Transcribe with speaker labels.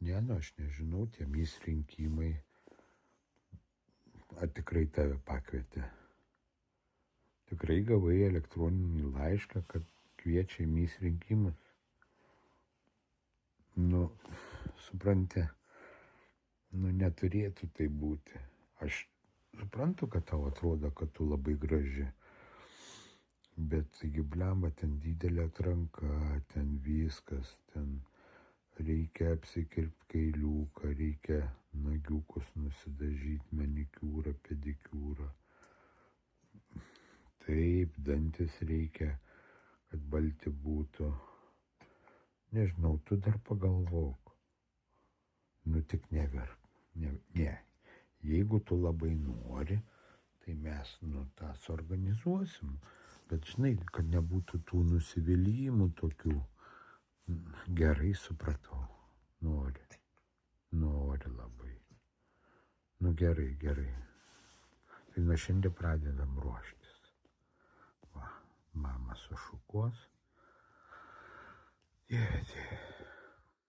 Speaker 1: Ne, nu aš nežinau, tie mis rinkimai, ar tikrai tave pakvietė? Tikrai gavai elektroninį laišką, kad kviečia į mis rinkimus? Nu, supranti, neturėtų tai būti. Aš suprantu, kad tau atrodo, kad tu labai graži, bet taigi blemba, ten didelė atranka, ten viskas, ten reikia apsikirpti kailiuką, reikia nagiukus nusidažyti, manikiūrą, pedikiūrą. Taip, dantis reikia, kad balti būtų. Nežinau, tu dar pagalvok. Nu tik neverk. Ne. Jeigu tu labai nori, tai mes tą suorganizuosim. Bet žinai, kad nebūtų tų nusivylimų tokių. Gerai supratau. Nori labai. Nu gerai. Tai nuo šiandien pradedam ruoštis. Va, mama sušukuos. Dieve.